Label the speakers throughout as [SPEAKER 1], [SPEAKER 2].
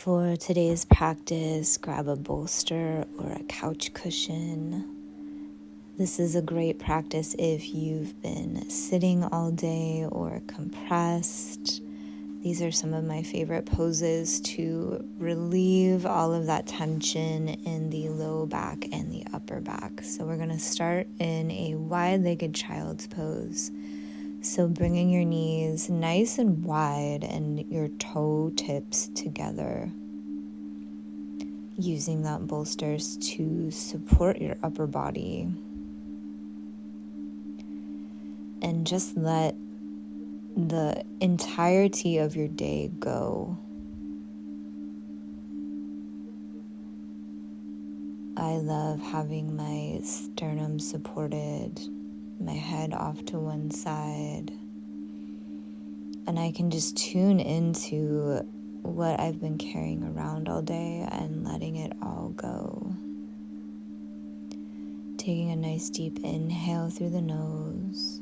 [SPEAKER 1] For today's practice, grab a bolster or a couch cushion. This is a great practice if you've been sitting all day or compressed. These are some of my favorite poses to relieve all of that tension in the low back and the upper back. So we're going to start in a wide-legged child's pose. So bringing your knees nice and wide and your toe tips together. Using that bolsters to support your upper body. And just let the entirety of your day go. I love having my sternum supported, my head off to one side, and I can just tune into what I've been carrying around all day and letting it all go. Taking a nice deep inhale through the nose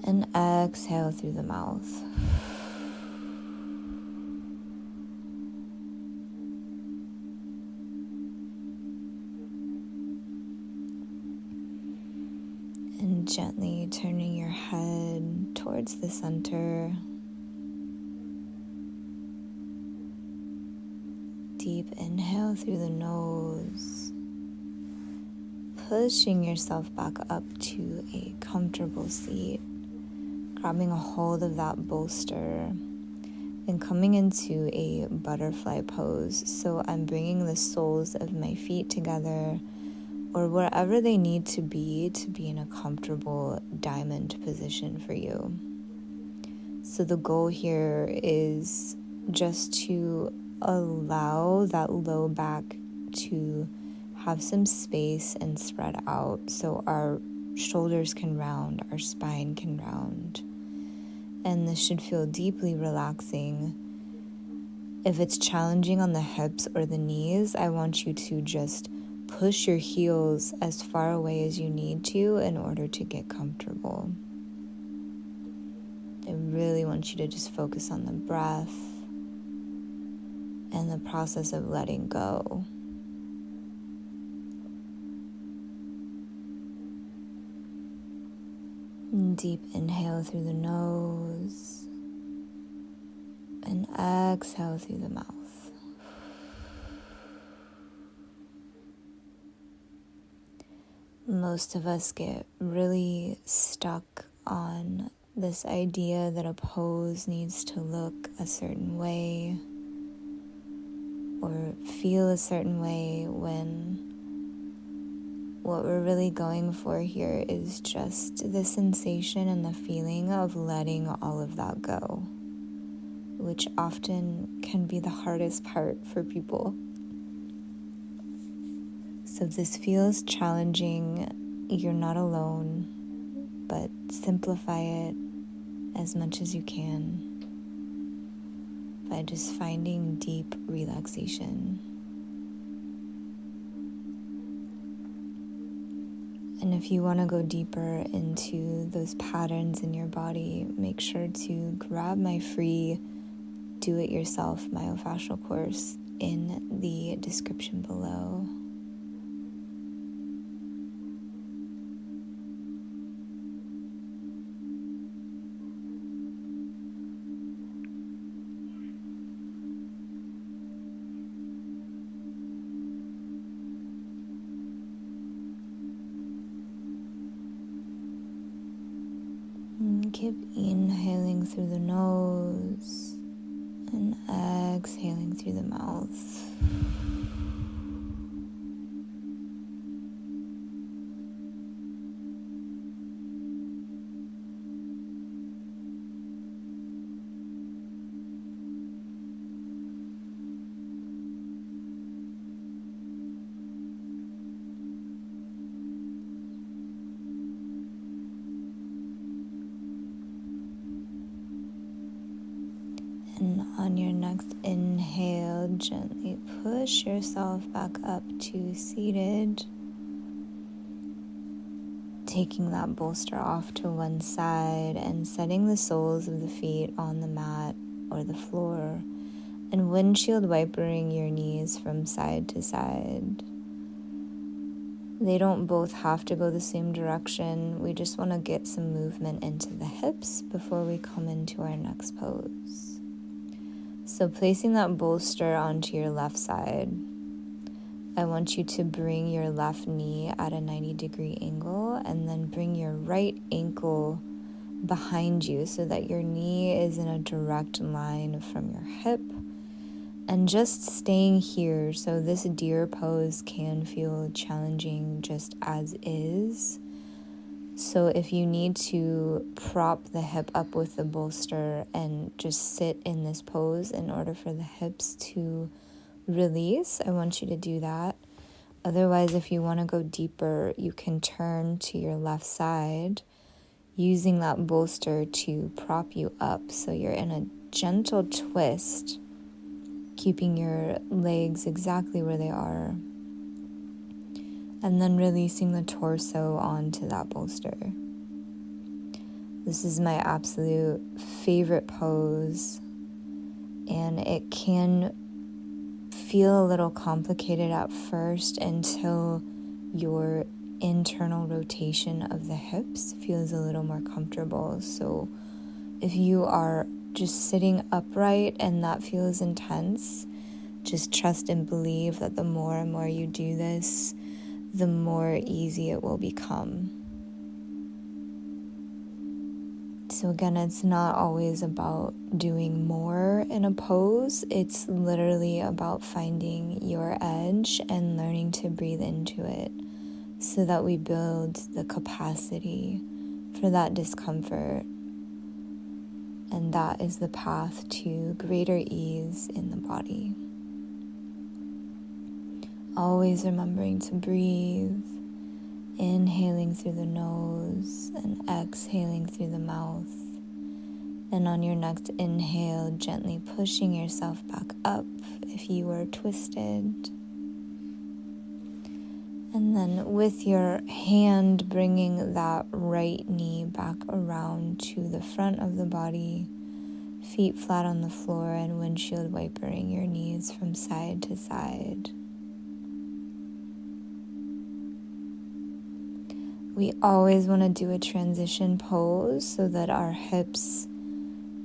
[SPEAKER 1] and exhale through the mouth. And gently turning your head towards the center. Deep inhale through the nose. Pushing yourself back up to a comfortable seat. Grabbing a hold of that bolster and coming into a butterfly pose. So I'm bringing the soles of my feet together or wherever they need to be in a comfortable diamond position for you. So the goal here is just to allow that low back to have some space and spread out so our shoulders can round, our spine can round. And this should feel deeply relaxing. If it's challenging on the hips or the knees, I want you to just push your heels as far away as you need to in order to get comfortable. I really want you to just focus on the breath and the process of letting go. Deep inhale through the nose and exhale through the mouth. Most of us get really stuck on this idea that a pose needs to look a certain way or feel a certain way when what we're really going for here is just the sensation and the feeling of letting all of that go, which often can be the hardest part for people. So if this feels challenging, you're not alone, but simplify it as much as you can by just finding deep relaxation. And if you want to go deeper into those patterns in your body, make sure to grab my free do-it-yourself myofascial course in the description below. And keep inhaling through the nose and exhaling through the mouth. And on your next inhale, gently push yourself back up to seated. Taking that bolster off to one side and setting the soles of the feet on the mat or the floor. and windshield wipering your knees from side to side. They don't both have to go the same direction. We just want to get some movement into the hips before we come into our next pose. So placing that bolster onto your left side, I want you to bring your left knee at a 90-degree angle and then bring your right ankle behind you so that your knee is in a direct line from your hip. And just staying here, so this deer pose can feel challenging just as is. So if you need to prop the hip up with the bolster and just sit in this pose in order for the hips to release, I want you to do that. Otherwise, if you want to go deeper, you can turn to your left side using that bolster to prop you up. So you're in a gentle twist, keeping your legs exactly where they are, and then releasing the torso onto that bolster. This is my absolute favorite pose, and it can feel a little complicated at first until your internal rotation of the hips feels a little more comfortable. So if you are just sitting upright and that feels intense, just trust and believe that the more and more you do this, the more easy it will become. So again, it's not always about doing more in a pose. It's literally about finding your edge and learning to breathe into it so that we build the capacity for that discomfort. And that is the path to greater ease in the body. Always remembering to breathe, inhaling through the nose and exhaling through the mouth. And on your next inhale, gently pushing yourself back up if you were twisted. And then with your hand, bringing that right knee back around to the front of the body, feet flat on the floor, and windshield wipering your knees from side to side. We always want to do a transition pose so that our hips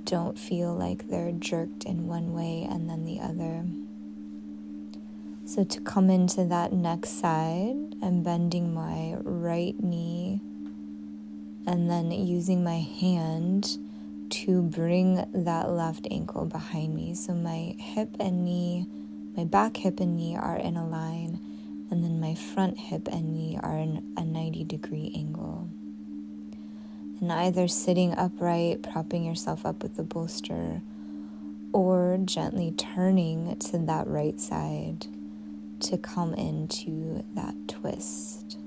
[SPEAKER 1] don't feel like they're jerked in one way and then the other. So to come into that next side, I'm bending my right knee and then using my hand to bring that left ankle behind me. So my hip and knee, my back hip and knee are in a line, and then my front hip and knee are in a 90-degree angle. And either sitting upright, propping yourself up with the bolster, or gently turning to that right side to come into that twist.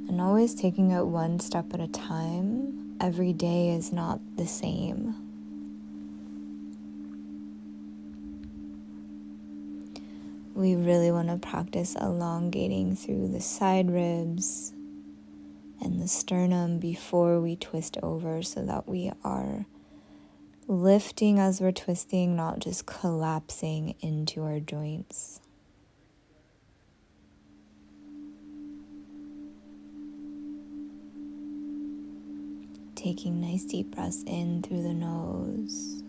[SPEAKER 1] And always taking it one step at a time. Every day is not the same. We really want to practice elongating through the side ribs and the sternum before we twist over so that we are lifting as we're twisting, not just collapsing into our joints. Taking nice deep breaths in through the nose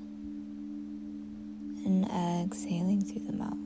[SPEAKER 1] and exhaling through the mouth.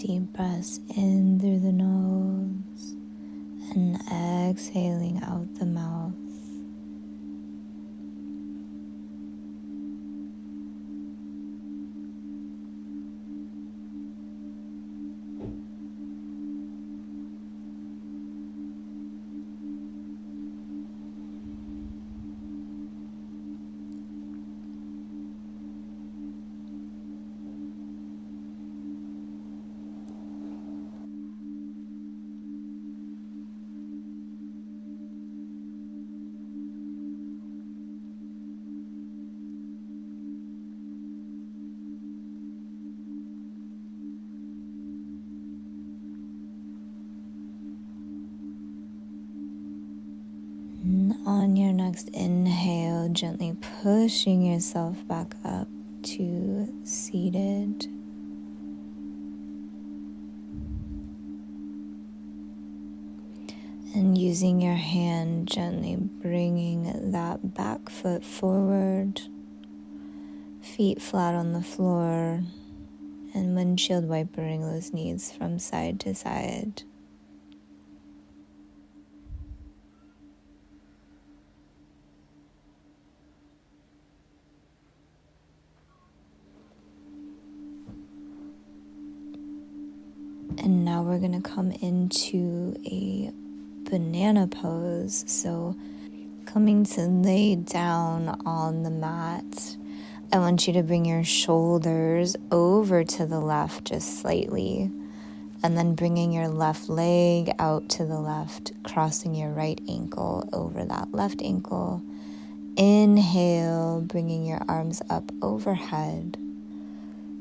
[SPEAKER 1] deep breaths in through the nose and exhaling out the mouth. And on your next inhale, gently pushing yourself back up to seated. And using your hand, gently bringing that back foot forward, feet flat on the floor, and windshield wipering those knees from side to side. And now we're going to come into a banana pose. So coming to lay down on the mat, I want you to bring your shoulders over to the left just slightly, and then bringing your left leg out to the left, crossing your right ankle over that left ankle. Inhale, bringing your arms up overhead.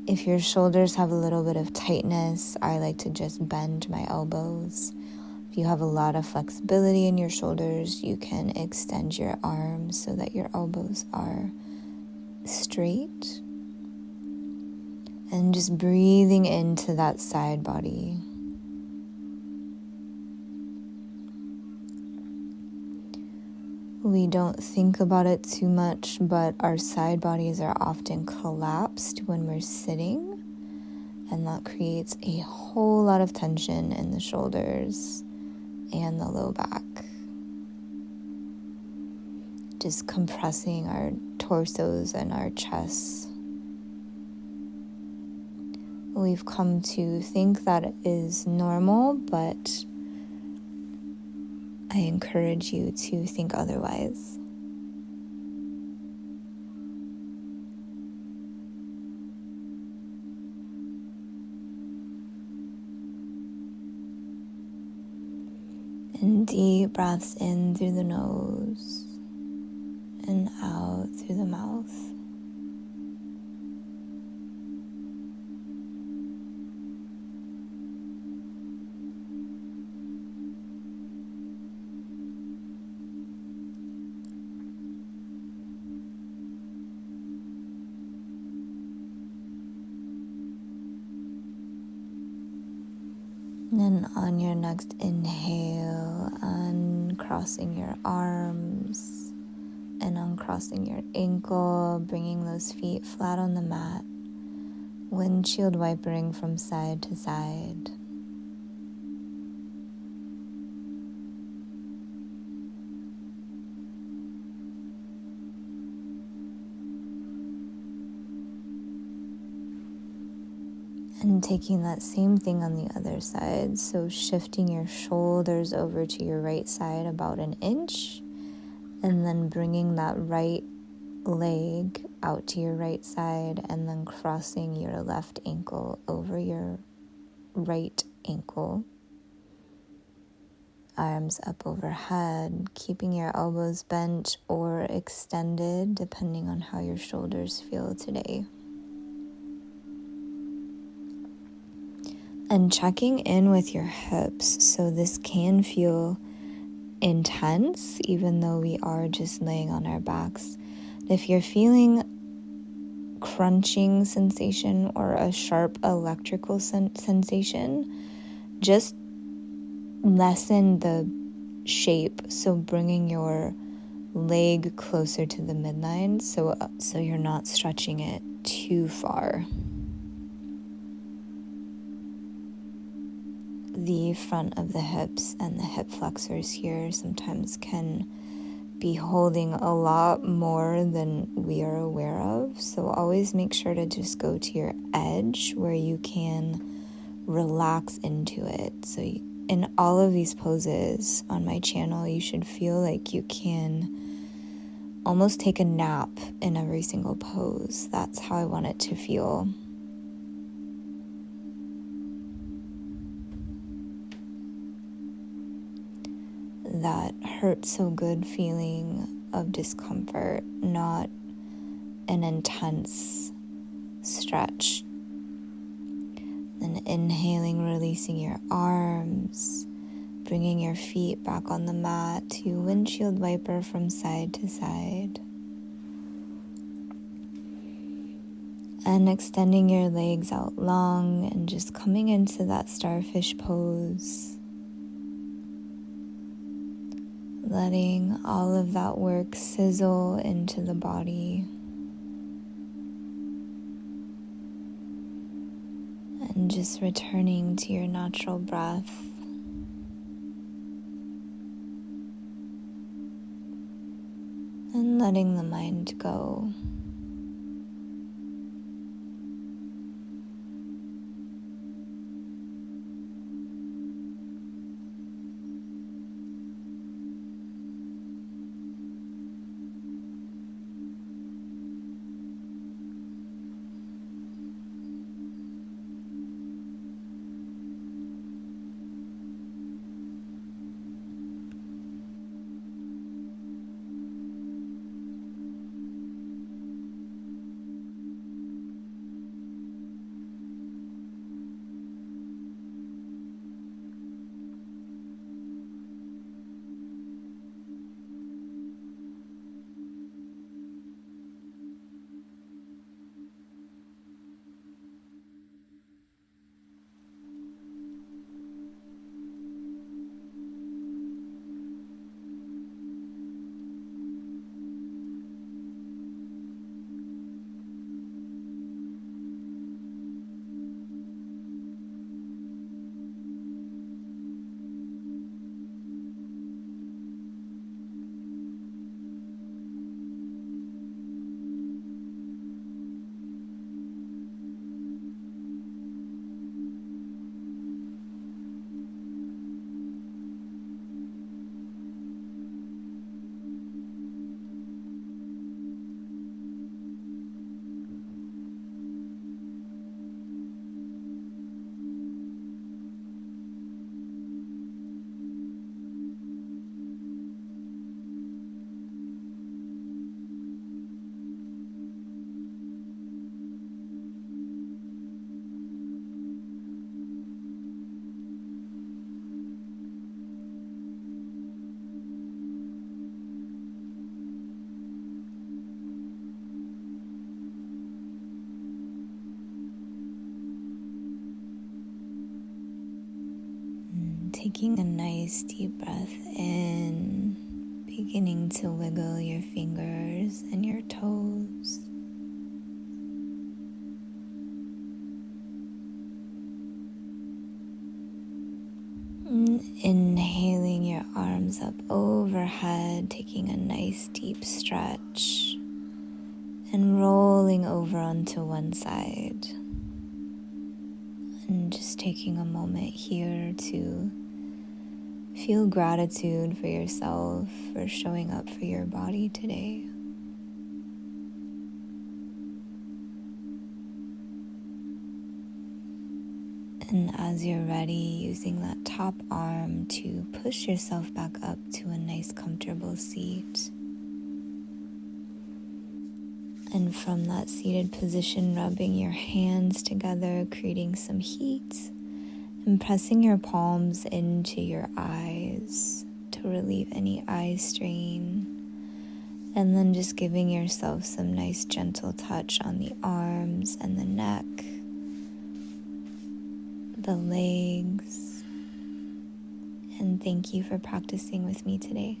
[SPEAKER 1] If your shoulders have a little bit of tightness, I like to just bend my elbows. If you have a lot of flexibility in your shoulders, you can extend your arms so that your elbows are straight. And just breathing into that side body. We don't think about it too much, but our side bodies are often collapsed when we're sitting, and that creates a whole lot of tension in the shoulders and the low back. Just compressing our torsos and our chests. We've come to think that it is normal, but I encourage you to think otherwise. And deep breaths in through the nose and out through the mouth. And then on your next inhale, uncrossing your arms and uncrossing your ankle, bringing those feet flat on the mat, windshield wipering from side to side. And taking that same thing on the other side, so shifting your shoulders over to your right side about an inch, and then bringing that right leg out to your right side, and then crossing your left ankle over your right ankle. Arms up overhead, keeping your elbows bent or extended, depending on how your shoulders feel today. And checking in with your hips. So this can feel intense, even though we are just laying on our backs. If you're feeling crunching sensation or a sharp electrical sensation, just lessen the shape. So bringing your leg closer to the midline, so you're not stretching it too far. the front of the hips and the hip flexors here sometimes can be holding a lot more than we are aware of. So always make sure to just go to your edge where you can relax into it. So in all of these poses on my channel, you should feel like you can almost take a nap in every single pose. That's how I want it to feel. That hurt so good feeling of discomfort, not an intense stretch. And inhaling, releasing your arms, bringing your feet back on the mat to windshield wiper from side to side. And extending your legs out long and just coming into that starfish pose. Letting all of that work sizzle into the body. And just returning to your natural breath. And letting the mind go. Taking a nice deep breath in, beginning to wiggle your fingers and your toes. Inhaling your arms up overhead, taking a nice deep stretch, and rolling over onto one side. And just taking a moment here to feel gratitude for yourself for showing up for your body today. And as you're ready, using that top arm to push yourself back up to a nice comfortable seat. And from that seated position, rubbing your hands together, creating some heat, and pressing your palms into your eyes to relieve any eye strain. And then just giving yourself some nice gentle touch on the arms and the neck, the legs. And thank you for practicing with me today.